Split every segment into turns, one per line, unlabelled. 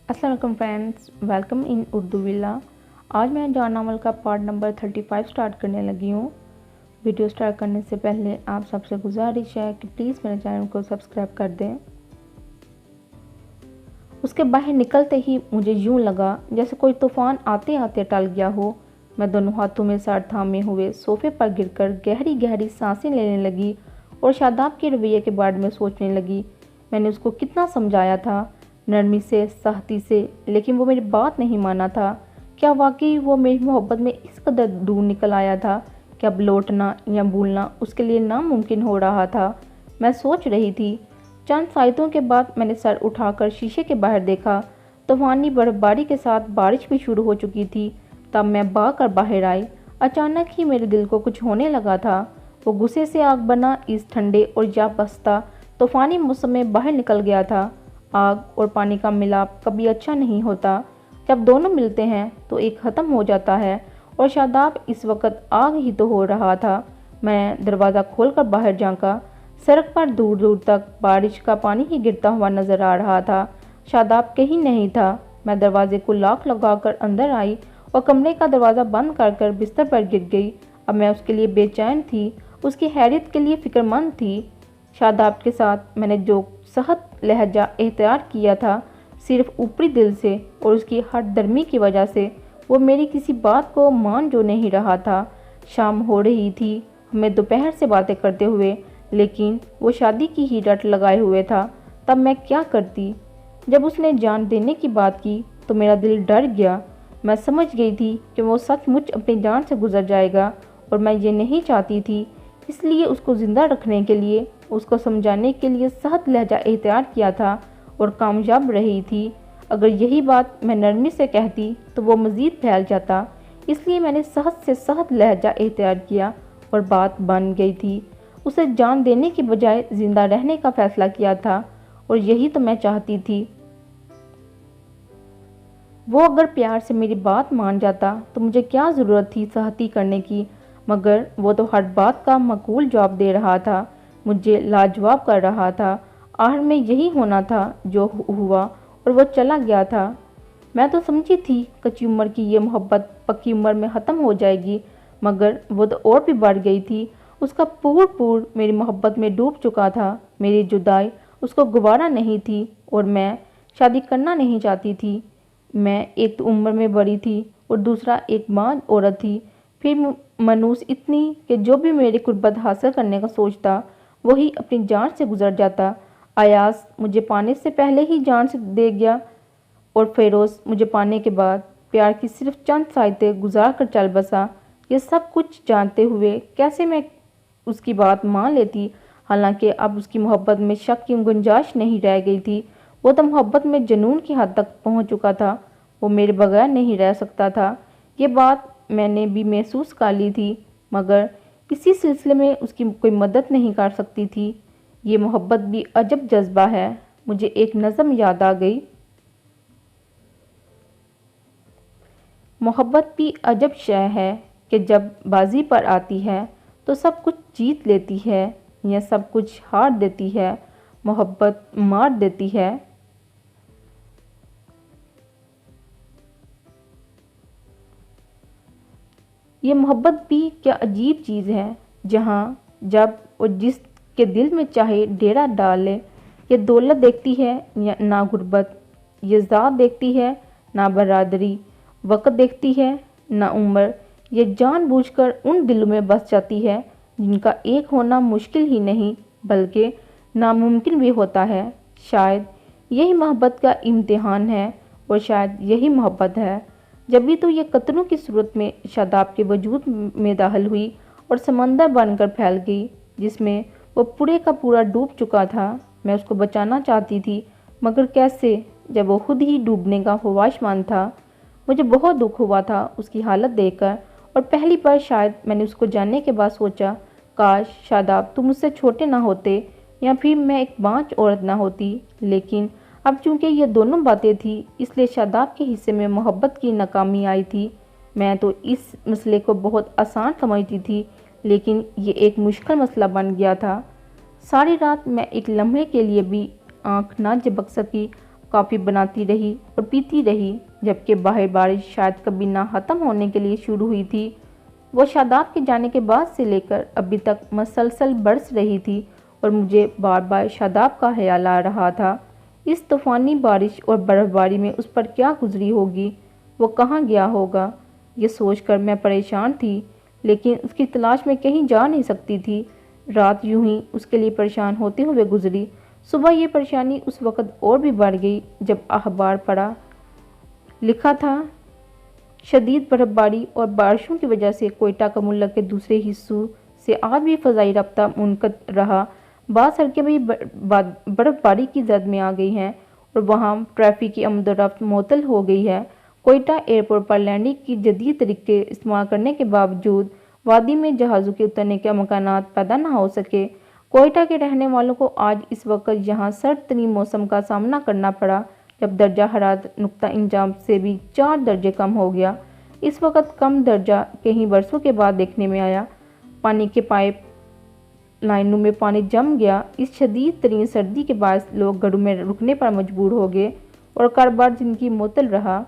अस्सलाम वालेकुम friends, welcome in Urdu villa. आज मैं जॉन नावल का पार्ट नंबर 35 स्टार्ट करने लगी हूँ। वीडियो स्टार्ट करने से पहले आप सबसे गुजारिश है कि प्लीज़ मेरे चैनल को सब्सक्राइब कर दें। उसके बाहर निकलते ही मुझे यूं लगा जैसे कोई तूफान आते आते टल गया हो। मैं दोनों हाथों में सर थामे हुए सोफे पर गिरकर गहरी गहरी सांसें लेने लगी और शादाब के रवैये के बारे में सोचने लगी। मैंने उसको कितना समझाया था, नरमी से, सख्ती से, लेकिन वो मेरी बात नहीं माना था। क्या वाकई वो मेरी मोहब्बत में इस कदर दूर निकल आया था कि अब लौटना या भूलना उसके लिए नामुमकिन हो रहा था। मैं सोच रही थी। चंद साइतों के बाद मैंने सर उठाकर शीशे के बाहर देखा। तूफानी बर्फबारी के साथ बारिश भी शुरू हो चुकी थी। तब मैं भाग कर बाहर आई। अचानक ही मेरे दिल को कुछ होने लगा था। वो गुस्से से आग बना इस ठंडे और याबस्ता तूफानी मौसम में बाहर निकल गया था। आग और पानी का मिलाप कभी अच्छा नहीं होता। जब दोनों मिलते हैं तो एक ख़त्म हो जाता है, और शादाब इस वक्त आग ही तो हो रहा था। मैं दरवाज़ा खोलकर बाहर झांका। सड़क पर दूर दूर तक बारिश का पानी ही गिरता हुआ नजर आ रहा था। शादाब कहीं नहीं था। मैं दरवाजे को लॉक लगाकर अंदर आई और कमरे का दरवाज़ा बंद कर बिस्तर पर गिर गई। अब मैं उसके लिए बेचैन थी, उसकी हैरियत के लिए फ़िक्रमंद थी। शादाब के साथ मैंने जो सख्त लहजा इख्तियार किया था, सिर्फ ऊपरी दिल से और उसकी हठधर्मी की वजह से वो मेरी किसी बात को मान जो नहीं रहा था। शाम हो रही थी, हमें दोपहर से बातें करते हुए, लेकिन वो शादी की ही रट लगाए हुए था। तब मैं क्या करती? जब उसने जान देने की बात की तो मेरा दिल डर गया। मैं समझ गई थी कि वो सचमुच अपनी जान से गुजर जाएगा, और मैं ये नहीं चाहती थी। इसलिए उसको ज़िंदा रखने के लिए, उसको समझाने के लिए सख्त लहजा इख्तियार किया था और कामयाब रही थी। अगर यही बात मैं नरमी से कहती तो वो मज़ीद फैल जाता। इसलिए मैंने सख्त से सख्त लहजा इख्तियार किया और बात बन गई थी। उसे जान देने की बजाय ज़िंदा रहने का फ़ैसला किया था, और यही तो मैं चाहती थी। वो अगर प्यार से मेरी बात मान जाता तो मुझे क्या ज़रूरत थी सख्ती करने की। मगर वो तो हर बात का माकूल जवाब दे रहा था, मुझे लाजवाब कर रहा था। आखिर में यही होना था जो हुआ, और वो चला गया था। मैं तो समझी थी कच्ची उम्र की ये मोहब्बत पक्की उम्र में ख़त्म हो जाएगी, मगर वो तो और भी बढ़ गई थी। उसका पूर मेरी मोहब्बत में डूब चुका था। मेरी जुदाई उसको गवारा नहीं थी, और मैं शादी करना नहीं चाहती थी। मैं एक तो उम्र में बड़ी थी और दूसरा एक माँ औरत थी। फिर मनूस इतनी कि जो भी मेरी कुर्बत हासिल करने का सोचता वही अपनी जान से गुजर जाता। अयास मुझे पाने से पहले ही जान से दे गया, और फेरोज मुझे पाने के बाद प्यार की सिर्फ चंद साइतें गुजार कर चल बसा। ये सब कुछ जानते हुए कैसे मैं उसकी बात मान लेती? हालांकि अब उसकी मोहब्बत में शक की गुंजाइश नहीं रह गई थी। वो तो मोहब्बत में जुनून की हद तक पहुंच चुका था। वो मेरे बगैर नहीं रह सकता था। ये बात मैंने भी महसूस कर ली थी, मगर इसी सिलसिले में उसकी कोई मदद नहीं कर सकती थी। ये मोहब्बत भी अजब जज्बा है। मुझे एक नज़म याद आ गई। मोहब्बत भी अजब शय है कि जब बाजी पर आती है तो सब कुछ जीत लेती है या सब कुछ हार देती है। मोहब्बत मार देती है। ये मोहब्बत भी क्या अजीब चीज़ है, जहाँ जब और जिस के दिल में चाहे डेरा डाले। ये दौलत देखती है या ना गुर्बत, ये ज़ात देखती है ना बरादरी, वक़्त देखती है ना उम्र। ये जानबूझकर उन दिलों में बस जाती है जिनका एक होना मुश्किल ही नहीं बल्कि नामुमकिन भी होता है। शायद यही मोहब्बत का इम्तिहान है, और शायद यही मोहब्बत है। जब भी तो ये कतरों की सूरत में शादाब के वजूद में दाखिल हुई और समंदर बनकर फैल गई, जिसमें वो पूरे का पूरा डूब चुका था। मैं उसको बचाना चाहती थी, मगर कैसे, जब वो खुद ही डूबने का ख्वाहिशमंद था। मुझे बहुत दुख हुआ था उसकी हालत देखकर, और पहली बार शायद मैंने उसको जानने के बाद सोचा, काश शादाब तुम मुझसे छोटे ना होते, या फिर मैं एक बांझ औरत ना होती। लेकिन अब चूंकि ये दोनों बातें थी, इसलिए शादाब के हिस्से में मोहब्बत की नाकामी आई थी। मैं तो इस मसले को बहुत आसान समझती थी, लेकिन ये एक मुश्किल मसला बन गया था। सारी रात मैं एक लम्हे के लिए भी आंख ना झपक सकी। कॉफ़ी बनाती रही और पीती रही, जबकि बाहर बारिश शायद कभी ना ख़त्म होने के लिए शुरू हुई थी। वो शादाब के जाने के बाद से लेकर अभी तक मसलसल बरस रही थी और मुझे बार बार शादाब का ख्याल आ रहा था। इस तूफ़ानी बारिश और बर्फ़बारी में उस पर क्या गुजरी होगी, वो कहाँ गया होगा, ये सोचकर मैं परेशान थी, लेकिन उसकी तलाश में कहीं जा नहीं सकती थी। रात यूं ही उसके लिए परेशान होते हुए गुजरी। सुबह ये परेशानी उस वक़्त और भी बढ़ गई जब अखबार पढ़ा। लिखा था, शदीद बर्फबारी और बारिशों की वजह से कोयटा का मुल्क के दूसरे हिस्सों से आज भी फ़ज़ाई रब्ता मुनक़द रहा। बाद सड़कें भी बर्फबारी की जद में आ गई हैं और वहाँ ट्रैफिक की आमदोरफ्त मुअत्तल हो गई है। कोयटा एयरपोर्ट पर लैंडिंग की जदीद तरीके इस्तेमाल करने के बावजूद वादी में जहाज़ों के उतरने के अमकानात पैदा न हो सके। कोयटा के रहने वालों को आज इस वक्त यहाँ सर्द तरीन मौसम का सामना करना पड़ा, जब दर्जा हरारत नुक्ता इंजाम से भी 4 दर्जे कम हो गया। इस वक्त कम दर्जा कई बरसों के बाद देखने में आया। पानी के पाइप लाइनों में पानी जम गया। इस शदीद तरीन सर्दी के बायस लोग घरों में रुकने पर मजबूर हो गए और कारोबार जिनकी मुअत्तल रहा।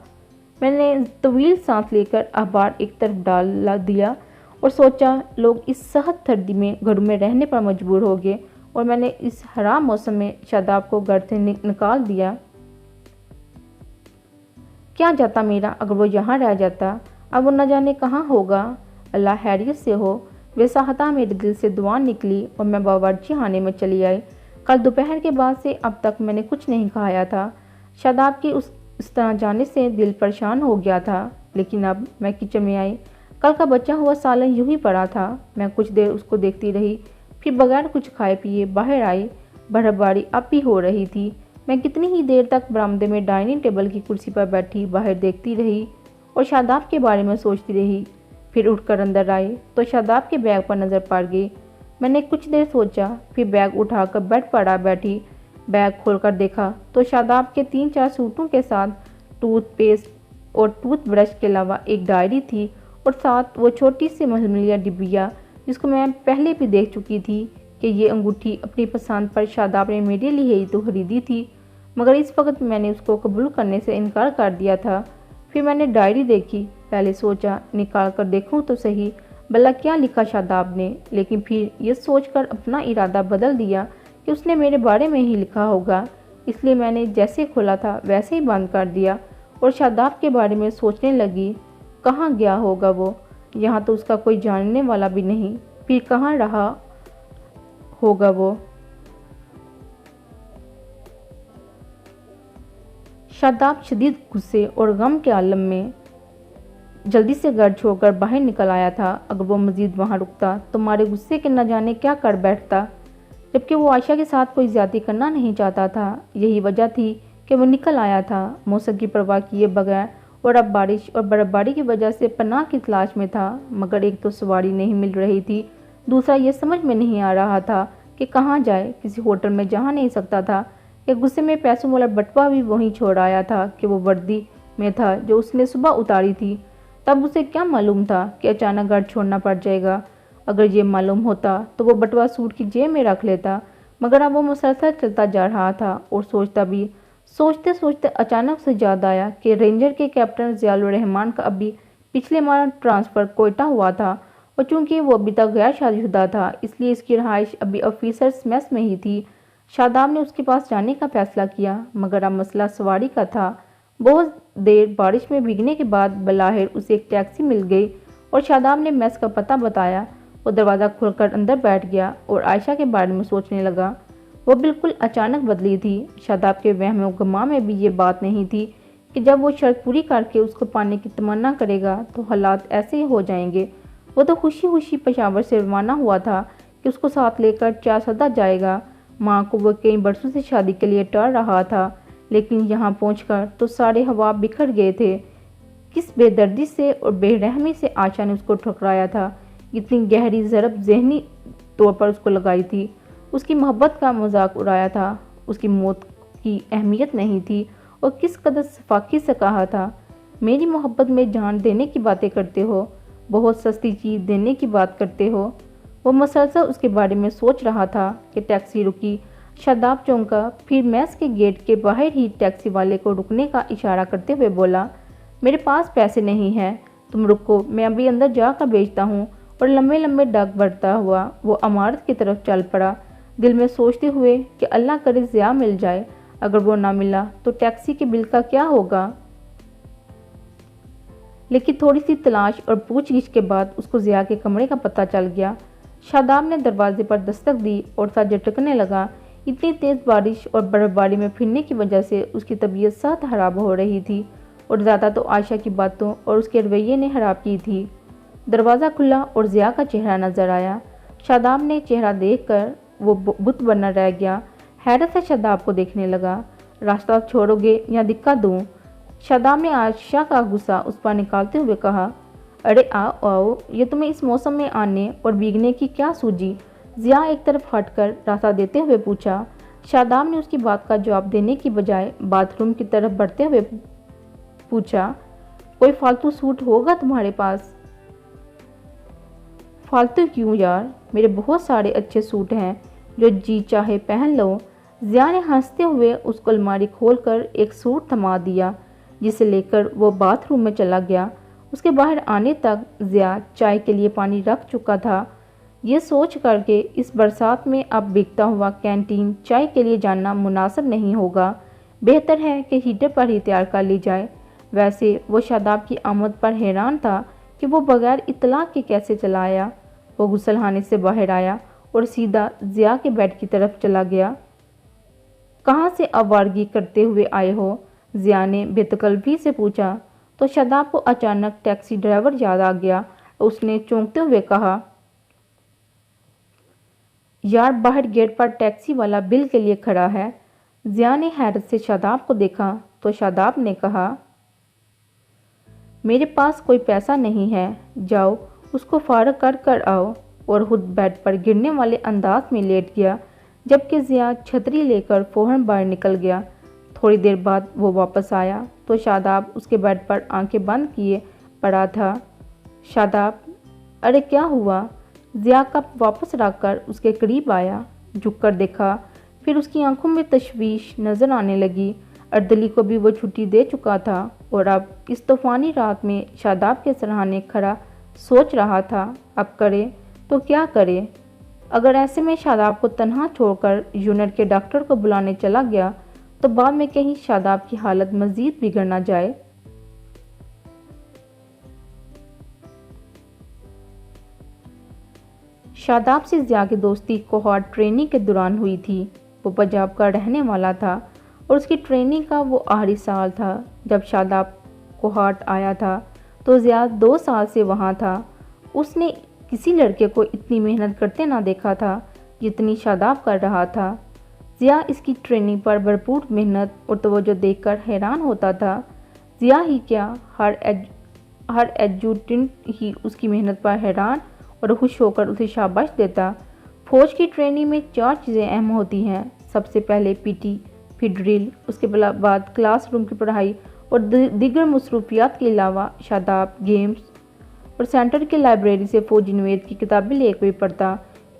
मैंने तवील सांस लेकर अखबार एक तरफ डाल दिया और सोचा, लोग इस सख्त सर्दी में घरों में रहने पर मजबूर हो गए और मैंने इस हराम मौसम में शादाब को घर से निकाल दिया। क्या जाता मेरा अगर वो यहाँ रह जाता। अब वो न जाने कहाँ होगा। अल्लाह खैरियत से हो। बेसाहता मेरे दिल से दुआ निकली और मैं बावर्ची खाने में चली आई। कल दोपहर के बाद से अब तक मैंने कुछ नहीं खाया था। शादाब के उस तरह जाने से दिल परेशान हो गया था, लेकिन अब मैं किचन में आई। कल का बचा हुआ सालन यूं ही पड़ा था। मैं कुछ देर उसको देखती रही, फिर बगैर कुछ खाए पिए बाहर आई। बर्फबारी अब भी हो रही थी। मैं कितनी ही देर तक बरामदे में डाइनिंग टेबल की कुर्सी पर बैठी बाहर देखती रही और शादाब के बारे में सोचती रही। फिर उठकर अंदर आई तो शादाब के बैग पर नज़र पड़ गई। मैंने कुछ देर सोचा, फिर बैग उठाकर बेड पर आ बैठी। बैग खोलकर देखा तो शादाब के 3-4 सूटों के साथ टूथपेस्ट और टूथब्रश के अलावा एक डायरी थी और साथ वो छोटी सी महमलिया डिबिया, जिसको मैं पहले भी देख चुकी थी कि ये अंगूठी अपनी पसंद पर शादाब ने मेरे लिए ही तो खरीदी थी, मगर इस वक्त मैंने उसको कबूल करने से इनकार कर दिया था। फिर मैंने डायरी देखी। पहले सोचा निकाल कर देखूं तो सही भला क्या लिखा शादाब ने, लेकिन फिर ये सोचकर अपना इरादा बदल दिया कि उसने मेरे बारे में ही लिखा होगा। इसलिए मैंने जैसे खोला था वैसे ही बंद कर दिया और शादाब के बारे में सोचने लगी। कहाँ गया होगा वो? यहाँ तो उसका कोई जानने वाला भी नहीं। फिर कहाँ रहा होगा वो? शादाब शदीद गुस्से और गम के आलम में जल्दी से घर छोड़कर बाहर निकल आया था। अगर वो मजीद वहाँ रुकता तो मारे गुस्से के न जाने क्या कर बैठता, जबकि वो आयशा के साथ कोई ज्यादती करना नहीं चाहता था। यही वजह थी कि वो निकल आया था मौसम की परवाह किए बगैर, और अब बारिश और बर्फबारी की वजह से पनाह की तलाश में था। मगर एक तो सवारी नहीं मिल रही थी, दूसरा ये समझ में नहीं आ रहा था कि कहाँ जाए। किसी होटल में जा नहीं सकता था कि गुस्से में पैसों वाला बटवा भी वहीं छोड़ आया था कि वो वर्दी में था जो उसने सुबह उतारी थी। तब उसे क्या मालूम था कि अचानक घर छोड़ना पड़ जाएगा। अगर ये मालूम होता तो वो बटवा सूट की जेब में रख लेता, मगर अब वो मुसलसल चलता जा रहा था और सोचता भी। सोचते सोचते अचानक से याद आया कि रेंजर के कैप्टन ज़ियाउर रहमान का अभी पिछले माह ट्रांसफ़र कोयटा हुआ था और चूंकि वो अभी तक गैर शादीशुदा था, इसलिए इसकी रहाइश अभी ऑफिसर्स मेस में ही थी। शादाब ने उसके पास जाने का फैसला किया, मगर अब मसला सवारी का था। बहुत देर बारिश में भीगने के बाद बलाहिर उसे एक टैक्सी मिल गई और शादाब ने मेस का पता बताया। वो दरवाज़ा खोलकर अंदर बैठ गया और आयशा के बारे में सोचने लगा। वो बिल्कुल अचानक बदली थी। शादाब के वहम व गुमा में भी ये बात नहीं थी कि जब वो शर्त पूरी करके उसको पाने की तमन्ना करेगा तो हालात ऐसे ही हो जाएंगे। वो तो खुशी खुशी पेशावर से रवाना हुआ था कि उसको साथ लेकर चारसदा जाएगा। माँ को वो कई बरसों से शादी के लिए टल रहा था, लेकिन यहाँ पहुंचकर तो सारे हवा बिखर गए थे। किस बेदर्दी से और बेरहमी से आशा ने उसको ठुकराया था, इतनी गहरी ज़रब ज़हनी तौर पर उसको लगाई थी। उसकी मोहब्बत का मजाक उड़ाया था, उसकी मौत की अहमियत नहीं थी और किस कदर सफाकी से कहा था, मेरी मोहब्बत में जान देने की बातें करते हो, बहुत सस्ती चीज़ देने की बात करते हो। वो मसलसल उसके बारे में सोच रहा था कि टैक्सी रुकी। शादाब चौंका, फिर मैस के गेट के बाहर ही टैक्सी वाले को रुकने का इशारा करते हुए बोला, मेरे पास पैसे नहीं हैं, तुम रुको, मैं अभी अंदर जाकर बेचता हूँ। और लंबे लंबे डग बढ़ता हुआ वो इमारत की तरफ चल पड़ा, दिल में सोचते हुए कि अल्लाह करे ज़िया मिल जाए, अगर वो ना मिला तो टैक्सी के बिल का क्या होगा। लेकिन थोड़ी सी तलाश और पूछगिछ के बाद उसको ज़िया के कमरे का पता चल गया। शादाब ने दरवाजे पर दस्तक दी और सा झटकने लगा। इतनी तेज़ बारिश और बर्फबारी में फिरने की वजह से उसकी तबीयत सख्त खराब हो रही थी और ज़्यादा तो आयशा की बातों और उसके रवैये ने खराब की थी। दरवाज़ा खुला और ज़िया का चेहरा नजर आया। शादाब ने चेहरा देखकर वो बुत बना रह गया। हैरत से शादाब को देखने लगा। रास्ता छोड़ोगे या दिक्कत दूँ? शादाब ने आयशा का गुस्सा उस पर निकालते हुए कहा, अरे आओ आओ, ये तुम्हें इस मौसम में आने और भीगने की क्या सूझी? ज़िया एक तरफ हटकर रास्ता देते हुए पूछा। शादाब ने उसकी बात का जवाब देने की बजाय बाथरूम की तरफ बढ़ते हुए पूछा, कोई फालतू सूट होगा तुम्हारे पास? फालतू क्यों यार, मेरे बहुत सारे अच्छे सूट हैं, जो जी चाहे पहन लो। ज़िया ने हंसते हुए उसको अलमारी खोलकर एक सूट थमा दिया, जिसे लेकर वो बाथरूम में चला गया। उसके बाहर आने तक ज़िया चाय के लिए पानी रख चुका था। ये सोच कर के इस बरसात में अब भीगता हुआ कैंटीन चाय के लिए जाना मुनासिब नहीं होगा, बेहतर है कि हीटर पर ही तैयार कर ली जाए। वैसे वो शादाब की आमद पर हैरान था कि वो बगैर इत्तला के कैसे चला आया। वो गुसलखाने से बाहर आया और सीधा ज़िया के बेड की तरफ चला गया। कहाँ से आवारगी करते हुए आए हो? ज़िया ने बेतकल्फी से पूछा तो शादाब को अचानक टैक्सी ड्राइवर याद आ गया। उसने चौंकते हुए कहा, यार बाहर गेट पर टैक्सी वाला बिल के लिए खड़ा है। ज़िया ने हैरत से शादाब को देखा तो शादाब ने कहा, मेरे पास कोई पैसा नहीं है, जाओ उसको फारग कर कर आओ। और खुद बेड पर गिरने वाले अंदाज में लेट गया, जबकि ज़िया छतरी लेकर फौरन बाहर निकल गया। थोड़ी देर बाद वो वापस आया तो शादाब उसके बेड पर आंखें बंद किए पड़ा था। शादाब, अरे क्या हुआ? ज़िया कप वापस रखकर उसके करीब आया, झुककर देखा, फिर उसकी आंखों में तशवीश नज़र आने लगी। अर्दली को भी वो छुट्टी दे चुका था और अब इस तूफ़ानी रात में शादाब के सराहने खड़ा सोच रहा था, अब करे तो क्या करे। अगर ऐसे में शादाब को तन्हा छोड़कर यूनिट के डॉक्टर को बुलाने चला गया तो बाद में कहीं शादाब की हालत मज़ीद बिगड़ ना जाए। शादाब से ज़िया की दोस्ती कोहॉर्ट ट्रेनिंग के दौरान हुई थी। वो पंजाब का रहने वाला था और उसकी ट्रेनिंग का वो आखिरी साल था। जब शादाब कोहॉर्ट आया था तो ज़िया 2 साल से वहाँ था। उसने किसी लड़के को इतनी मेहनत करते ना देखा था जितनी शादाब कर रहा था। ज़िया इसकी ट्रेनिंग पर भरपूर मेहनत और तवज्जो देखकर हैरान होता था। ज़िया ही क्या, हर एडजुटेंट ही उसकी मेहनत पर हैरान और खुश होकर उसे शाबाश देता। फौज की ट्रेनिंग में 4 चीज़ें अहम होती हैं। सबसे पहले पीटी, फिर ड्रिल, उसके बाद क्लासरूम की पढ़ाई और दीगर मसरूफियात के अलावा शादाब गेम्स और सेंटर की लाइब्रेरी से फौजी नवेद की किताबें लेकर भी पढ़ता।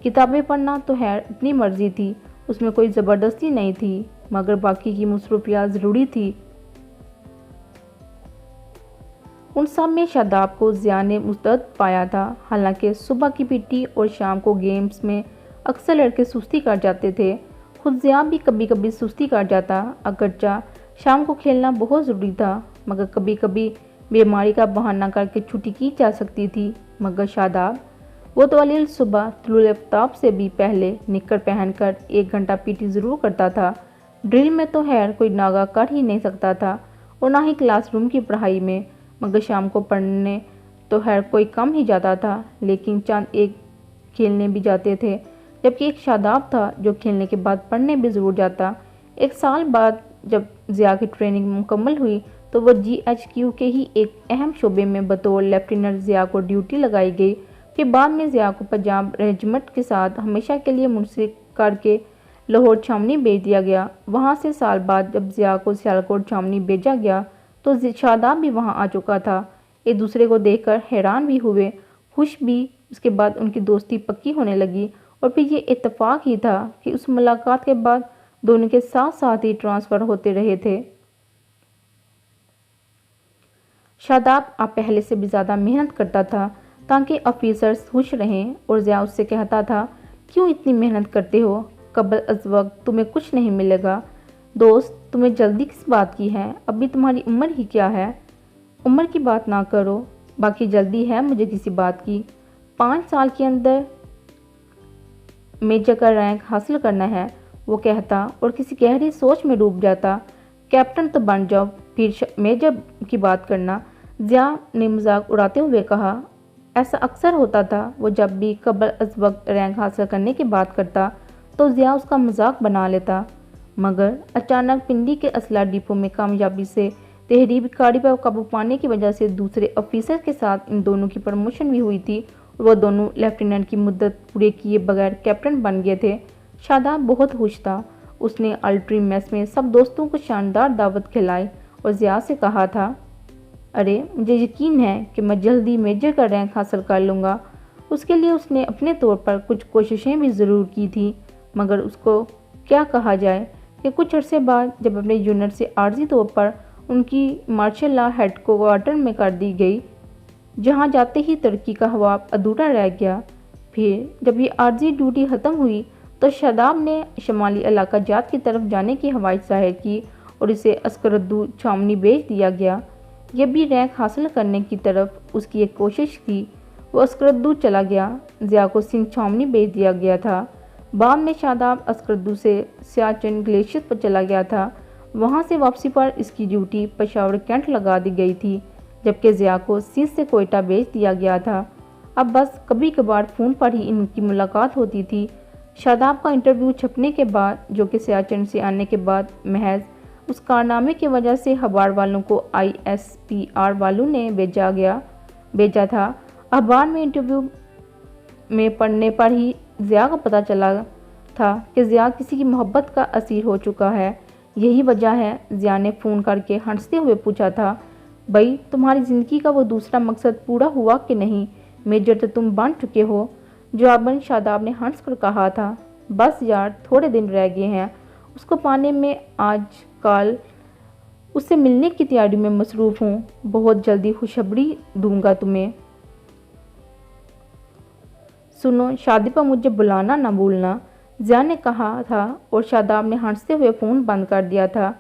किताबें पढ़ना तो है अपनी मर्जी थी, उसमें कोई ज़बरदस्ती नहीं थी, मगर बाकी की मसरूफियात ज़रूरी थी। उन सब में शादाब को ज़िया ने मुस्तैद पाया था। हालांकि सुबह की पीटी और शाम को गेम्स में अक्सर लड़के सुस्ती कर जाते थे। खुद ज़िया भी कभी कभी सुस्ती कर जाता। अगरचा शाम को खेलना बहुत ज़रूरी था, मगर कभी कभी बीमारी का बहाना करके छुट्टी की जा सकती थी। मगर शादाब, वो तो अलील सुबह तुलुल आफ्ताब से भी पहले निक्कर पहनकर 1 घंटा पीटी ज़रूर करता था। ड्रिल में तो खैर कोई नागा कर ही नहीं सकता था और ना ही क्लासरूम की पढ़ाई में, मगर शाम को पढ़ने तो खैर कोई कम ही जाता था, लेकिन चंद एक खेलने भी जाते थे। जबकि एक शादाब था जो खेलने के बाद पढ़ने भी ज़रूर जाता। 1 साल बाद जब ज़िया की ट्रेनिंग मुकम्मल हुई तो वह GHQ के ही एक अहम शोबे में बतौर लेफ्टिनेंट ज़िया को ड्यूटी लगाई गई। फिर बाद में ज़िया को पंजाब रेजिमेंट के साथ हमेशा के लिए मुंसलिक करके लाहौर छावनी भेज दिया गया। वहाँ से साल बाद जब ज़िया को सियालकोट छावनी भेजा गया तो शादाब भी वहाँ आ चुका था। एक दूसरे को देखकर हैरान भी हुए, खुश भी। उसके बाद उनकी दोस्ती पक्की होने लगी اور پھر یہ اتفاق ہی تھا کہ اس ملاقات کے بعد دونوں کے ساتھ ساتھ ہی ٹرانسفر ہوتے رہے تھے۔ شاداب اب پہلے سے بھی زیادہ محنت کرتا تھا تاکہ آفیسرز خوش رہیں، اور ضیاء اس سے کہتا تھا، کیوں اتنی محنت کرتے ہو؟ قبل از وقت تمہیں کچھ نہیں ملے گا۔ دوست، تمہیں جلدی کس بات کی ہے؟ ابھی تمہاری عمر ہی کیا ہے؟ عمر کی بات نہ کرو، باقی جلدی ہے مجھے کسی بات کی۔ 5 سال کے اندر میجر کا رینک حاصل کرنا ہے، وہ کہتا اور کسی گہری سوچ میں ڈوب جاتا۔ کیپٹن تو بن جاؤ، پھر میجر کی بات کرنا، ضیاء نے مذاق اڑاتے ہوئے کہا۔ ایسا اکثر ہوتا تھا، وہ جب بھی قبل از وقت رینک حاصل کرنے کی بات کرتا تو ضیاء اس کا مذاق بنا لیتا، مگر اچانک پنڈی کے اسلحہ ڈپو میں کامیابی سے تحریری کاری پر قابو پانے کی وجہ سے دوسرے آفیسر کے ساتھ ان دونوں کی پروموشن بھی ہوئی تھی اور وہ دونوں لیفٹیننٹ کی مدت پورے کیے بغیر کیپٹن بن گئے تھے۔ شاداب بہت خوش تھا۔ اس نے الٹری میس میں سب دوستوں کو شاندار دعوت کھلائی اور ضیاء سے کہا تھا، ارے مجھے یقین ہے کہ میں جلدی میجر کا رینک حاصل کر لوں گا۔ اس کے لیے اس نے اپنے طور پر کچھ کوششیں بھی ضرور کی تھیں، مگر اس کو کیا کہا جائے کہ کچھ عرصے بعد جب اپنے یونٹ سے عارضی طور پر ان کی مارشل لا ہیڈ کوارٹر میں کر دی گئی، جہاں جاتے ہی ترقی کا خواب ادھورا رہ گیا۔ پھر جب یہ عارضی ڈیوٹی ختم ہوئی تو شاداب نے شمالی علاقہ جات کی طرف جانے کی خواہش ظاہر کی اور اسے اسکردو چھاونی بھیج دیا گیا۔ یہ بھی رینک حاصل کرنے کی طرف اس کی ایک کوشش تھی۔ وہ اسکردو چلا گیا۔ ضیاء کو سنگھ چھاونی بھیج دیا گیا تھا۔ بعد میں شاداب اسکردو سے سیاچن گلیشیر پر چلا گیا تھا۔ وہاں سے واپسی پر اس کی ڈیوٹی پشاور کینٹ لگا دی گئی تھی، جبکہ ضیاء کو سندھ سے کوئٹہ بھیج دیا گیا تھا۔ اب بس کبھی کبھار فون پر ہی ان کی ملاقات ہوتی تھی۔ شاداب کا انٹرویو چھپنے کے بعد، جو کہ سیاچن سے آنے کے بعد محض اس کارنامے کی وجہ سے اخبار والوں کو ISPR والوں نے بھیجا تھا، اخبار میں انٹرویو میں پڑھنے پر ہی ضیاء کو پتہ چلا تھا کہ ضیاء کسی کی محبت کا اسیر ہو چکا ہے۔ یہی وجہ ہے، ضیاء نے فون کر کے ہنستے ہوئے پوچھا تھا، بھئی تمہاری زندگی کا وہ دوسرا مقصد پورا ہوا کہ نہیں؟ میجر تو تم بن چکے ہو۔ جواباً شاداب نے ہنس کر کہا تھا، بس یار تھوڑے دن رہ گئے ہیں اس کو پانے میں، آج کل اس سے ملنے کی تیاری میں مصروف ہوں، بہت جلدی خوشخبری دوں گا تمہیں۔ سنو، شادی پر مجھے بلانا نہ بھولنا، ضیاء نے کہا تھا، اور شاداب نے ہنستے ہوئے فون بند کر دیا تھا۔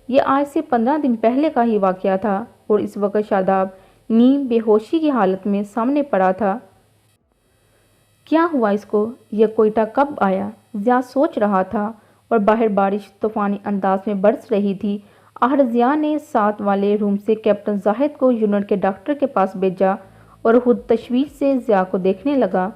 یہ آج سے 15 دن پہلے کا ہی واقعہ تھا اور اس وقت شاداب نیم بے ہوشی کی حالت میں سامنے پڑا تھا۔ کیا ہوا اس کو؟ یہ کوئٹہ کب آیا؟ ضیاء سوچ رہا تھا، اور باہر بارش طوفانی انداز میں برس رہی تھی۔ آخر ضیاء نے ساتھ والے روم سے کیپٹن زاہد کو یونٹ کے ڈاکٹر کے پاس بھیجا اور خود تشویش سے ضیاء کو دیکھنے لگا۔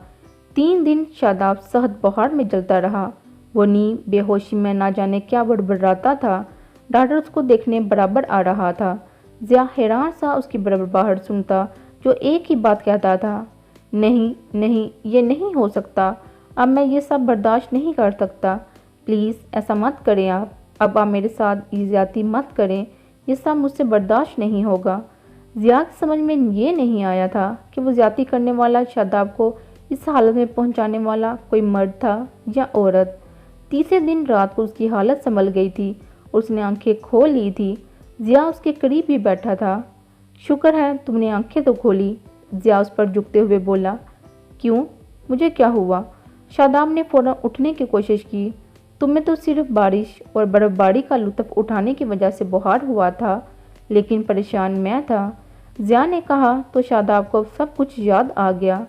3 دن شاداب صحت بخار میں جلتا رہا۔ وہ نیم بے ہوشی میں نہ جانے کیا بڑبڑاتا تھا۔ ڈاکٹر اس کو دیکھنے برابر آ رہا تھا۔ ضیاء حیران سا اس کی بڑبڑاہٹ سنتا، جو ایک ہی بات کہتا تھا، نہیں نہیں، یہ نہیں ہو سکتا، اب میں یہ سب برداشت نہیں کر سکتا، پلیز ایسا مت کریں اب آپ میرے ساتھ یہ زیادتی مت کریں، یہ سب مجھ سے برداشت نہیں ہوگا۔ ضیاء کی سمجھ میں یہ نہیں آیا تھا کہ وہ زیادتی کرنے والا شاداب کو اس حالت میں پہنچانے والا کوئی مرد تھا یا عورت۔ تیسرے دن رات کو اس کی حالت سنبھل گئی تھی اور اس نے آنکھیں کھول لی تھی۔ ضیاء اس کے قریب ہی بیٹھا تھا۔ شکر ہے تم نے آنکھیں تو کھولی، ضیاء اس پر جھکتے ہوئے بولا۔ کیوں؟ مجھے کیا ہوا؟ شاداب نے فوراً اٹھنے کی کوشش کی۔ تمہیں تو صرف بارش اور برف باری کا لطف اٹھانے کی وجہ سے بخار ہوا تھا، لیکن پریشان میں تھا، ضیاء نے کہا تو شاداب کو سب کچھ یاد آ گیا۔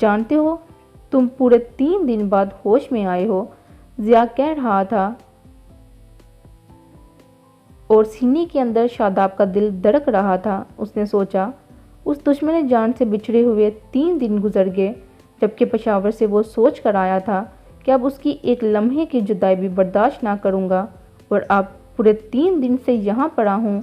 جانتے ہو، تم پورے 3 دن بعد ہوش میں آئے ہو، ضیاء کہہ رہا تھا، اور سینے کے اندر شاداب کا دل دھڑک رہا تھا۔ اس نے سوچا، اس دشمن جان سے بچھڑے ہوئے 3 دن گزر گئے، جبکہ پشاور سے وہ سوچ کر آیا تھا کہ اب اس کی ایک لمحے کی جدائی بھی برداشت نہ کروں گا، اور اب پورے 3 دن سے یہاں پڑا ہوں۔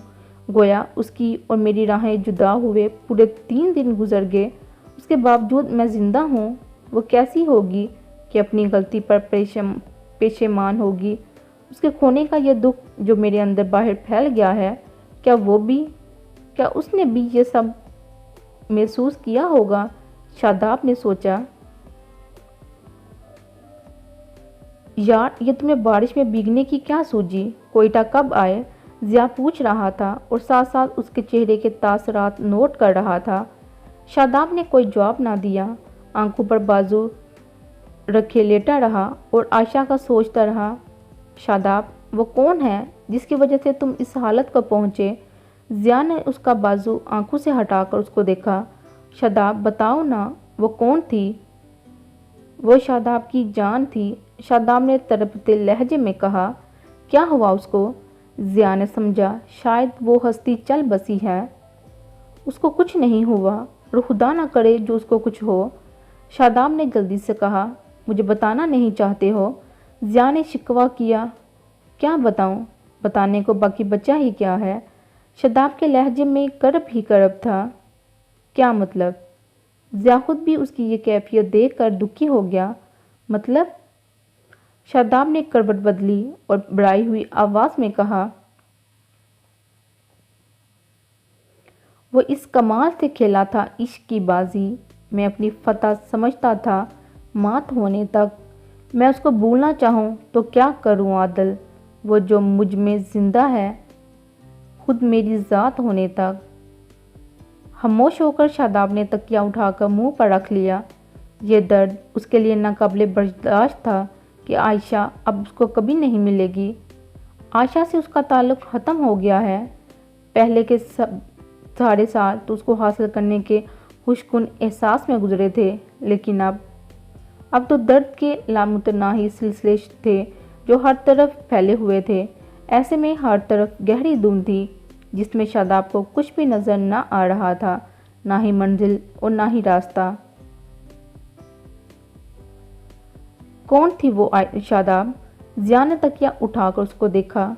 گویا اس کی اور میری راہیں جدا ہوئے پورے 3 دن گزر گئے، اس کے باوجود میں زندہ ہوں۔ وہ کیسی ہوگی کہ اپنی غلطی پر پشیمان ہوگی؟ اس کے کھونے کا یہ دکھ جو میرے اندر باہر پھیل گیا ہے، کیا اس نے بھی یہ سب محسوس کیا ہوگا؟ شاداب نے سوچا۔ यार ये तुम्हें बारिश में भीगने की क्या सूझी? कोयटा कब आए? ज़िया पूछ रहा था और साथ साथ उसके चेहरे के तासरात नोट कर रहा था। शादाब ने कोई जवाब ना दिया, आंखों पर बाजू रखे लेटा रहा और आयशा का सोचता रहा। शादाब, वो कौन है जिसकी वजह से तुम इस हालत पर पहुँचे? ज़िया ने उसका बाजू आंखों से हटाकर उसको देखा। शादाब बताओ ना, वो कौन थी? वो शादाब की जान थी। शादाब ने तड़पते लहजे में कहा। क्या हुआ उसको? ज़िया ने समझा शायद वो हस्ती चल बसी है। उसको कुछ नहीं हुआ और खुदा ना करे जो उसको कुछ हो। शादाब ने जल्दी से कहा। मुझे बताना नहीं चाहते हो? ज़िया ने शिकवा किया। क्या बताऊं? बताने को बाकी बचा ही क्या है? शादाब के लहजे में करब ही करब था। क्या मतलब? ज़िया खुद भी उसकी ये कैफियत देखकर दुखी हो गया। मतलब? शादाब ने करवट बदली और बढ़ाई हुई आवाज़ में कहा। वो इस कमाल से खेला था इश्क की बाजी, मैं अपनी फतह समझता था मात होने तक। मैं उसको भूलना चाहूँ तो क्या करूँ आदल? वो जो मुझ में ज़िंदा है, खुद मेरी ज़ात होने तक। खामोश होकर शादाब ने तकिया उठाकर मुंह पर रख लिया। ये दर्द उसके लिए नाकाबिले बर्दाश्त था कि आयशा अब उसको कभी नहीं मिलेगी। आयशा से उसका ताल्लुक़ ख़त्म हो गया है। पहले के सारे साल तो उसको हासिल करने के खुशकुन एहसास में गुजरे थे, लेकिन अब तो दर्द के लामुतनाही सिलसिले थे जो हर तरफ फैले हुए थे। ऐसे में हर तरफ गहरी धुंध थी जिसमें शादाब को कुछ भी नज़र न आ रहा था, ना ही मंजिल और ना ही रास्ता। कौन थी वो शादाब? ज़िया ने तकिया उठाकर उसको देखा।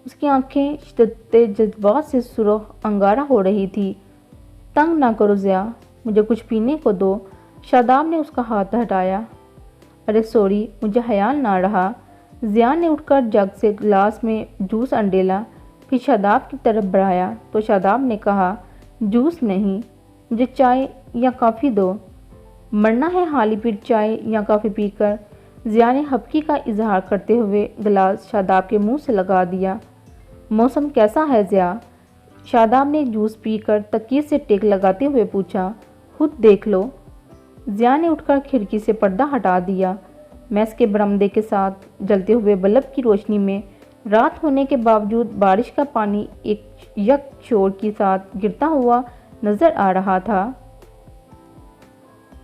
उसकी आंखें शिद्दत जज्बात से सुर्ख अंगारा हो रही थी। तंग ना करो ज़िया, मुझे कुछ पीने को दो। शादाब ने उसका हाथ हटाया। अरे सॉरी, मुझे ख्याल ना रहा। ज़िया ने उठकर जग से गिलास में जूस अंडेला, फिर शादाब की तरफ बढ़ाया तो शादाब ने कहा, जूस नहीं, मुझे चाय या कॉफ़ी दो। मरना है हाली पीट चाय या कॉफ़ी पीकर। ज़िया ने हबकी का इजहार करते हुए गिलास शादाब के मुंह से लगा दिया। मौसम कैसा है ज़िया? शादाब ने जूस पीकर तकिए से टेक लगाते हुए पूछा। खुद देख लो। ज़िया ने उठकर खिड़की से पर्दा हटा दिया। मैस के बरामदे के साथ जलते हुए बल्ब की रोशनी में रात होने के बावजूद बारिश का पानी एक यक शोर के साथ गिरता हुआ नजर आ रहा था।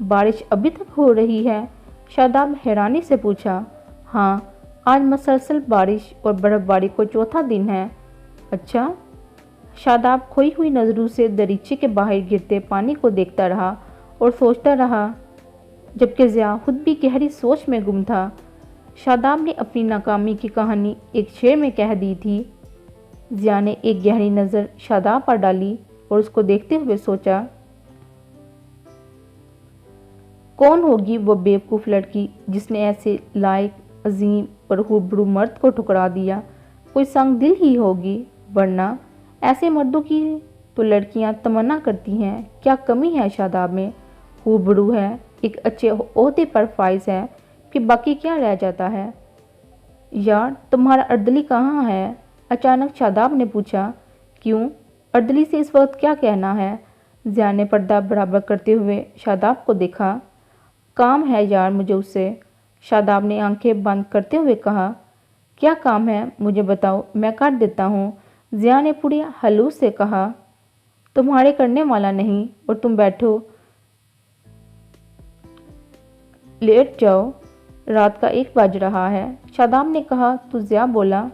बारिश अभी तक हो रही है? शादाब हैरानी से पूछा। हाँ, आज मुसलसल बारिश और बर्फबारी को चौथा दिन है। अच्छा? शादाब खोई हुई नज़रों से दरीचे के बाहर गिरते पानी को देखता रहा और सोचता रहा, जबकि ज़िया खुद भी गहरी सोच में गुम था। शादाब ने अपनी नाकामी की कहानी एक शेर में कह दी थी। ज़िया ने एक गहरी नज़र शादाब पर डाली और उसको देखते हुए सोचा, कौन होगी वो बेवकूफ़ लड़की जिसने ऐसे लायक, अजीम और खूबरू मर्द को ठुकरा दिया? कोई संग दिल ही होगी, वरना ऐसे मर्दों की तो लड़कियां तमन्ना करती हैं। क्या कमी है शादाब में? खूबरू है, एक अच्छे ओहदे पर फाइज है, फिर बाकी क्या रह जाता है? यार तुम्हारा अर्दली कहाँ है? अचानक शादाब ने पूछा। क्यों, अर्दली से इस वक्त क्या कहना है? ज़िया ने पर्दा बराबर करते हुए शादाब को देखा। काम है यार मुझे उससे। शादाब ने आंखें बंद करते हुए कहा। क्या काम है मुझे बताओ, मैं कर देता हूँ। ज़िया ने पूरे हलूस से कहा। तुम्हारे करने वाला नहीं, और तुम बैठो, लेट जाओ, रात का 1 बज रहा है। शादाब ने कहा तो ज़िया बोला,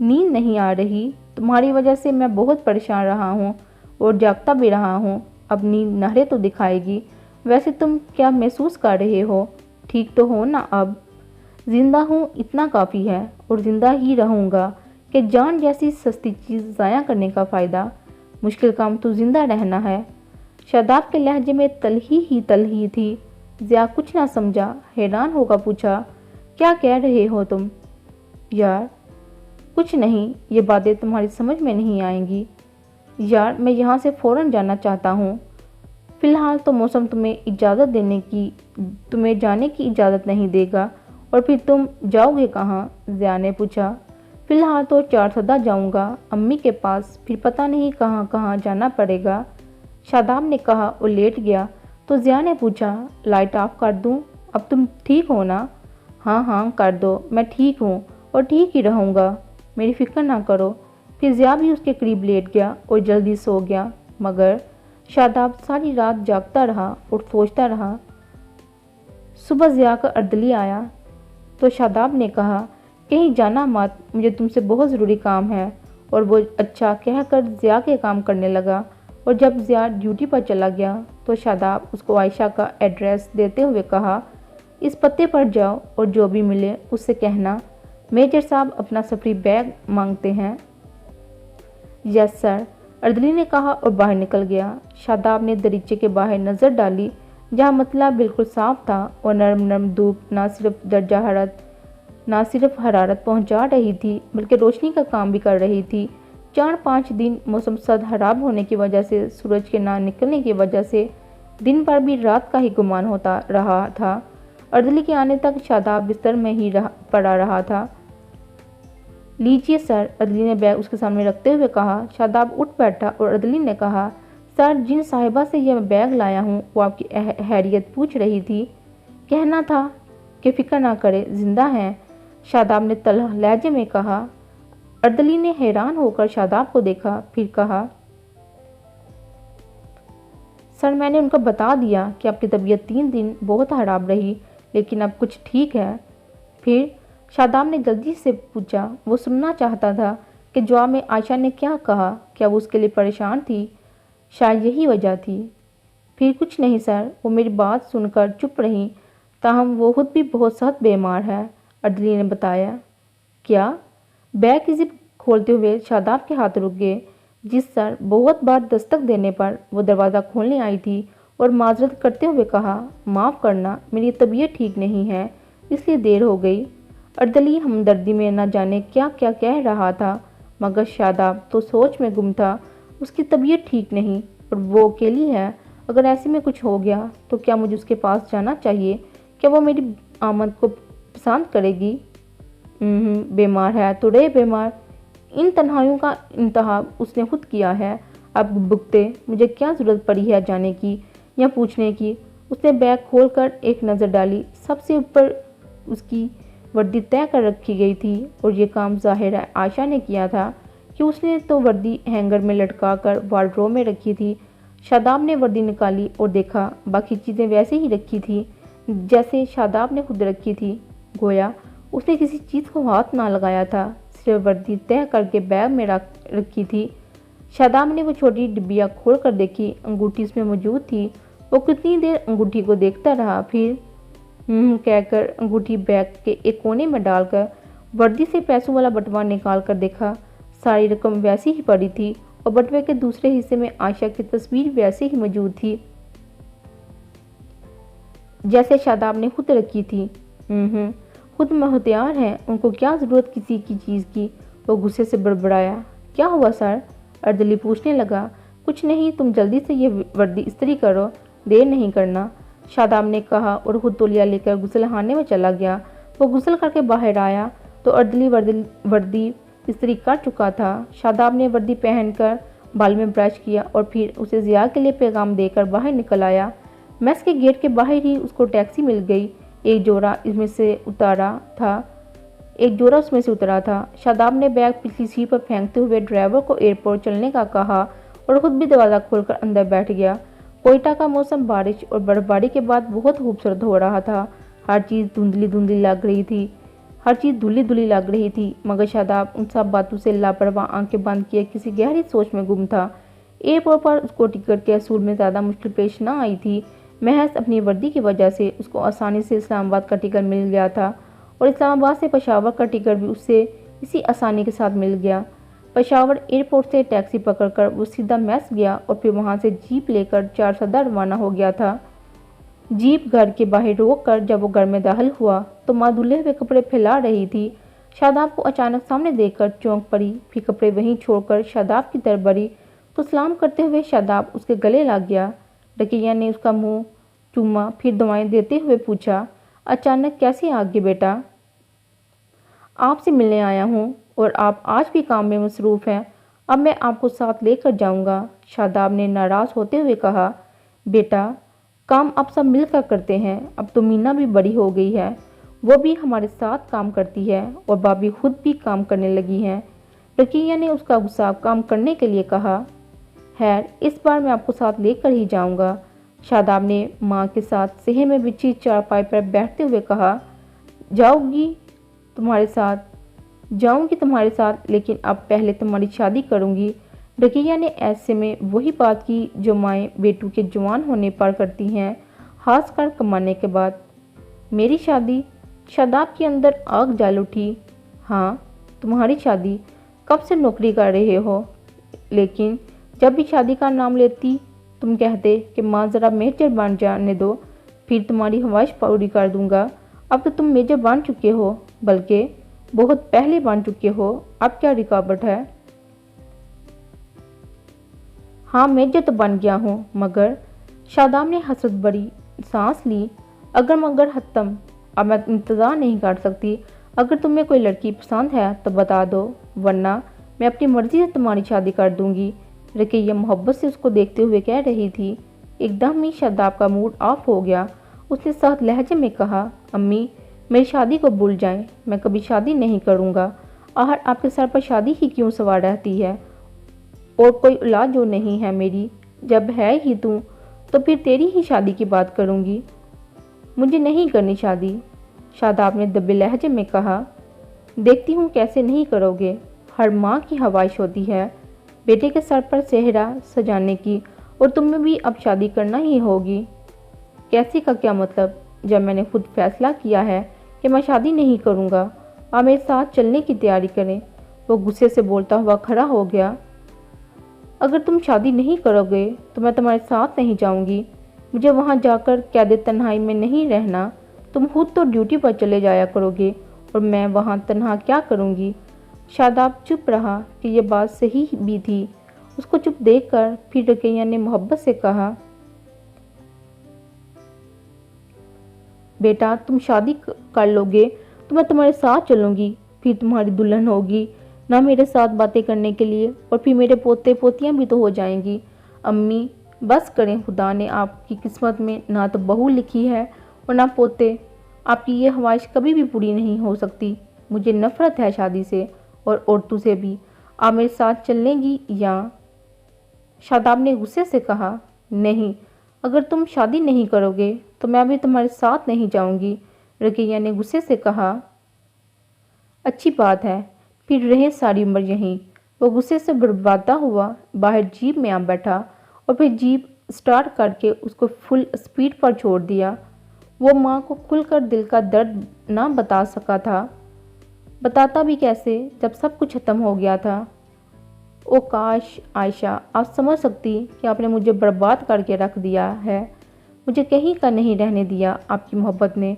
नींद नहीं आ रही? तुम्हारी वजह से मैं बहुत परेशान रहा हूँ और जागता भी रहा हूँ। अब नींद नहरे तो दिखाएगी। वैसे तुम क्या महसूस कर रहे हो? ठीक तो हो ना अब? जिंदा हूँ इतना काफ़ी है, और ज़िंदा ही रहूँगा। कि जान जैसी सस्ती चीज़ ज़ाया करने का फ़ायदा? मुश्किल काम तो ज़िंदा रहना है। शादाब के लहजे में तलही थी। ज़िया कुछ ना समझा, हैरान होकर पूछा, क्या कह रहे हो तुम? यार कुछ नहीं, ये बातें तुम्हारी समझ में नहीं आएंगी। यार मैं यहाँ से फ़ौरन जाना चाहता हूँ। فی الحال تو موسم تمہیں جانے کی اجازت نہیں دے گا۔ اور پھر تم جاؤ گے کہاں؟ ضیاء نے پوچھا۔ فی الحال تو چارسدہ جاؤں گا امی کے پاس، پھر پتہ نہیں کہاں کہاں جانا پڑے گا، شاداب نے کہا اور لیٹ گیا۔ تو ضیاء نے پوچھا، لائٹ آف کر دوں؟ اب تم ٹھیک ہو نا؟ ہاں ہاں کر دو، میں ٹھیک ہوں اور ٹھیک ہی رہوں گا، میری فکر نہ کرو۔ پھر ضیاء بھی اس کے قریب لیٹ گیا اور جلدی سو گیا، مگر شاداب ساری رات جاگتا رہا اور سوچتا رہا۔ صبح ضیاء کا اردلی آیا تو شاداب نے کہا، کہیں جانا مت، مجھے تم سے بہت ضروری کام ہے، اور وہ اچھا کہہ کر ضیاء کے کام کرنے لگا۔ اور جب ضیاء ڈیوٹی پر چلا گیا تو شاداب اس کو عائشہ کا ایڈریس دیتے ہوئے کہا، اس پتے پر جاؤ اور جو بھی ملے اس سے کہنا میجر صاحب اپنا سفری بیگ مانگتے ہیں۔ یس سر، اردلی نے کہا اور باہر نکل گیا۔ شاداب نے دریچے کے باہر نظر ڈالی جہاں مطلع بالکل صاف تھا اور نرم نرم دھوپ نہ صرف حرارت پہنچا رہی تھی بلکہ روشنی کا کام بھی کر رہی تھی۔ 4-5 دن موسم سرد خراب ہونے کی وجہ سے، سورج کے نہ نکلنے کی وجہ سے دن پر بھی رات کا ہی گمان ہوتا رہا تھا۔ اردلی کے آنے تک شاداب بستر میں ہی پڑا رہا تھا۔ لیجیے سر، اردلی نے بیگ اس کے سامنے رکھتے ہوئے کہا۔ شاداب اٹھ بیٹھا اور اردلی نے کہا، سر، جن صاحبہ سے یہ بیگ لایا ہوں وہ آپ کی خیریت پوچھ رہی تھی، کہنا تھا کہ فکر نہ کرے، زندہ ہیں، شاداب نے تلخ لہجے میں کہا۔ اردلی نے حیران ہو کر شاداب کو دیکھا، پھر کہا، سر میں نے ان کو بتا دیا کہ آپ کی طبیعت 3 دن بہت خراب رہی لیکن اب کچھ ٹھیک ہے۔ پھر شاداب نے جلدی سے پوچھا، وہ سننا چاہتا تھا کہ جواب میں عائشہ نے کیا کہا، کیا وہ اس کے لیے پریشان تھی؟ شاید یہی وجہ تھی۔ پھر کچھ نہیں سر، وہ میری بات سن کر چپ رہیں، تاہم وہ خود بھی بہت سخت بیمار ہے، اردلی نے بتایا۔ کیا؟ بیگ کی زپ کھولتے ہوئے شاداب کے ہاتھ رک گئے۔ جی سر، بہت بار دستک دینے پر وہ دروازہ کھولنے آئی تھی اور معذرت کرتے ہوئے کہا، معاف کرنا، میری طبیعت ٹھیک نہیں ہے اس لیے دیر ہو گئی۔ اردلی ہمدردی میں نہ جانے کیا کیا کہہ رہا تھا، مگر شاداب تو سوچ میں گم تھا۔ اس کی طبیعت ٹھیک نہیں اور وہ اکیلی ہے، اگر ایسے میں کچھ ہو گیا تو کیا مجھے اس کے پاس جانا چاہیے؟ کیا وہ میری آمد کو پسند کرے گی؟ بیمار ہے تو رہے بیمار، ان تنہائیوں کا انتخاب اس نے خود کیا ہے، اب بھگتے، مجھے کیا ضرورت پڑی ہے جانے کی یا پوچھنے کی؟ اس نے بیگ کھول کر ایک نظر ڈالی، سب سے اوپر اس کی وردی طے کر رکھی گئی تھی اور یہ کام ظاہر ہے عائشہ نے کیا تھا کہ اس نے تو وردی ہینگر میں لٹکا کر وارڈروب میں رکھی تھی۔ شاداب نے وردی نکالی اور دیکھا، باقی چیزیں ویسے ہی رکھی تھی جیسے شاداب نے خود رکھی تھی، گویا اس نے کسی چیز کو ہاتھ نہ لگایا تھا، صرف وردی طے کر کے بیگ میں رکھی تھی۔ شاداب نے وہ چھوٹی ڈبیا کھول کر دیکھی، انگوٹھی اس میں موجود تھی۔ وہ کتنی دیر انگوٹھی کو دیکھتا رہا، پھر کہہ کر انگوٹھی بیگ کے ایک کونے میں ڈال کر وردی سے پیسوں والا بٹوا نکال کر دیکھا، ساری رقم ویسی ہی پڑی تھی اور بٹوے کے دوسرے حصے میں عائشہ کی تصویر ویسے ہی موجود تھی جیسے شاداب نے خود رکھی تھی۔ خود مختار ہیں، ان کو کیا ضرورت کسی کی چیز کی؟ وہ غصے سے بڑبڑایا۔ کیا ہوا سر؟ اردلی پوچھنے لگا۔ کچھ نہیں، تم جلدی سے یہ وردی استری کرو، دیر نہیں کرنا، شاداب نے کہا اور خود تولیہ لے کر غسل خانے میں چلا گیا۔ وہ غسل کر کے باہر آیا تو اردلی وردی استری کر چکا تھا۔ شاداب نے وردی پہن کر بال میں برش کیا اور پھر اسے ضیاء کے لیے پیغام دے کر باہر نکل آیا۔ میس کے گیٹ کے باہر ہی اس کو ٹیکسی مل گئی، ایک جورا اس میں سے اترا تھا۔ شاداب نے بیگ پچھلی سیٹ پر پھینکتے ہوئے ڈرائیور کو ایئرپورٹ چلنے کا کہا اور خود بھی دروازہ کھول کر اندر بیٹھ گیا۔ کوئٹہ کا موسم بارش اور برف باری کے بعد بہت خوبصورت ہو رہا تھا، ہر چیز دھندلی لگ رہی تھی، مگر شاداب ان سب باتوں سے لاپرواہ آنکھیں بند کیے کسی گہری سوچ میں گم تھا۔ ایئرپورٹ پر اس کو ٹکٹ کے حصول میں زیادہ مشکل پیش نہ آئی تھی، محض اپنی وردی کی وجہ سے اس کو آسانی سے اسلام آباد کا ٹکٹ مل گیا تھا اور اسلام آباد سے پشاور کا ٹکٹ بھی اسے اسی آسانی کے ساتھ مل گیا۔ پشاور ایئرپورٹ سے ٹیکسی پکڑ کر وہ سیدھا میس گیا اور پھر وہاں سے جیپ لے کر چارسدہ روانہ ہو گیا تھا۔ جیپ گھر کے باہر روک کر جب وہ گھر میں داخل ہوا تو ماں دھلے ہوئے کپڑے پھیلا رہی تھی۔ شاداب کو اچانک سامنے دیکھ کر چونک پڑی، پھر کپڑے وہیں چھوڑ کر شاداب کی طرف بڑھی تو سلام کرتے ہوئے شاداب اس کے گلے لگ گیا۔ रकीया ने उसका मुंह चूमा, फिर दवाएं देते हुए पूछा, अचानक कैसे आ गए बेटा? आपसे मिलने आया हूँ और आप आज भी काम में मसरूफ़ हैं। अब मैं आपको साथ लेकर जाऊँगा, शादाब ने नाराज़ होते हुए कहा। बेटा, काम अब सब मिलकर करते हैं। अब तो मीना भी बड़ी हो गई है, वो भी हमारे साथ काम करती है और भाभी खुद भी काम करने लगी हैं। रकीया ने उसका गुस्सा काम करने के लिए कहा। खैर, इस बार मैं आपको साथ लेकर ही जाऊँगा, शादाब ने माँ के साथ सेहे में बिछी चारपाई पर बैठते हुए कहा। जाऊँगी तुम्हारे साथ, लेकिन अब पहले तुम्हारी शादी करूँगी। रकीया ने ऐसे में वही बात की जो माएँ बेटू के जवान होने पर करती हैं, खासकर कमाने के बाद। मेरी शादी? शादाब के अंदर आग जल उठी। हाँ, तुम्हारी शादी। कब से नौकरी कर रहे हो, लेकिन जब भी शादी का नाम लेती तुम कहते कि माँ ज़रा मेजर बन जाने दो, फिर तुम्हारी ख्वाहिश पूरी कर दूंगा। अब तो तुम मेजर बन चुके हो, बल्कि बहुत पहले बन चुके हो। अब क्या रुकावट है? हाँ, मेजर तो बन गया हूँ, मगर शादाब ने हसरत भरी सांस ली। अगर मगर खत्म, अब मैं इंतज़ार नहीं कर सकती। अगर तुम्हें कोई लड़की पसंद है तो बता दो, वरना मैं अपनी मर्ज़ी से तुम्हारी शादी कर दूंगी। रकीया मोहब्बत से उसको देखते हुए कह रही थी। एकदम ही शादाब का मूड ऑफ हो गया। उसने सख्त लहजे में कहा, अम्मी, मेरी शादी को भूल जाएं, मैं कभी शादी नहीं करूँगा। आखिर आपके सर पर शादी ही क्यों सवार रहती है? और कोई औलाद जो नहीं है मेरी, जब है ही तू, तो फिर तेरी ही शादी की बात करूँगी। मुझे नहीं करनी शादी, शादाब ने दबे लहजे में कहा। देखती हूँ कैसे नहीं करोगे। हर माँ की ख्वाहिश होती है बेटे के सर पर सेहरा सजाने की, और तुम्हें भी अब शादी करना ही होगी। कैसे का क्या मतलब, जब मैंने खुद फैसला किया है कि मैं शादी नहीं करूँगा। आप मेरे साथ चलने की तैयारी करें। वो गुस्से से बोलता हुआ खड़ा हो गया। अगर तुम शादी नहीं करोगे तो मैं तुम्हारे साथ नहीं जाऊँगी। मुझे वहाँ जाकर कैद तन्हाई में नहीं रहना। तुम खुद तो ड्यूटी पर चले जाया करोगे और मैं वहाँ तन्हा क्या करूँगी। शादाब चुप रहा कि यह बात सही भी थी। उसको चुप देखकर फिर रकीया ने मोहब्बत से कहा, बेटा, तुम शादी कर लोगे तो मैं तुम्हारे साथ चलूँगी, फिर तुम्हारी दुल्हन होगी ना मेरे साथ बातें करने के लिए, और फिर मेरे पोते पोतियाँ भी तो हो जाएंगी। अम्मी, बस करें, खुदा ने आपकी किस्मत में ना तो बहू लिखी है और ना पोते। आपकी ये ख्वाहिश कभी भी पूरी नहीं हो सकती। मुझे नफरत है शादी से और औरतों से भी। आप मेरे साथ चलेंगी या? शादाब ने गुस्से से कहा। नहीं, अगर तुम शादी नहीं करोगे तो मैं भी तुम्हारे साथ नहीं जाऊंगी, रकीया ने गुस्से से कहा। अच्छी बात है, फिर रहे सारी उम्र यहीं। वो गुस्से से बर्बादा हुआ बाहर जीप में आ बैठा और फिर जीप स्टार्ट करके उसको फुल स्पीड पर छोड़ दिया। वो माँ को खुलकर दिल का दर्द ना बता सका था। बताता भी कैसे जब सब कुछ ख़त्म हो गया था। ओ काश आयशा, आप समझ सकती कि आपने मुझे बर्बाद करके रख दिया है। मुझे कहीं का नहीं रहने दिया आपकी मोहब्बत ने।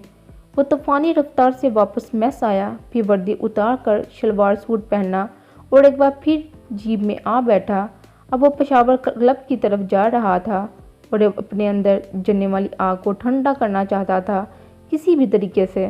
वो तूफ़ानी रफ्तार से वापस मैस आया, फिर वर्दी उतार कर शलवार सूट पहना और एक बार फिर जीप में आ बैठा। अब वो पेशावर क्लब की तरफ जा रहा था और अपने अंदर जलने वाली आग को ठंडा करना चाहता था किसी भी तरीके से।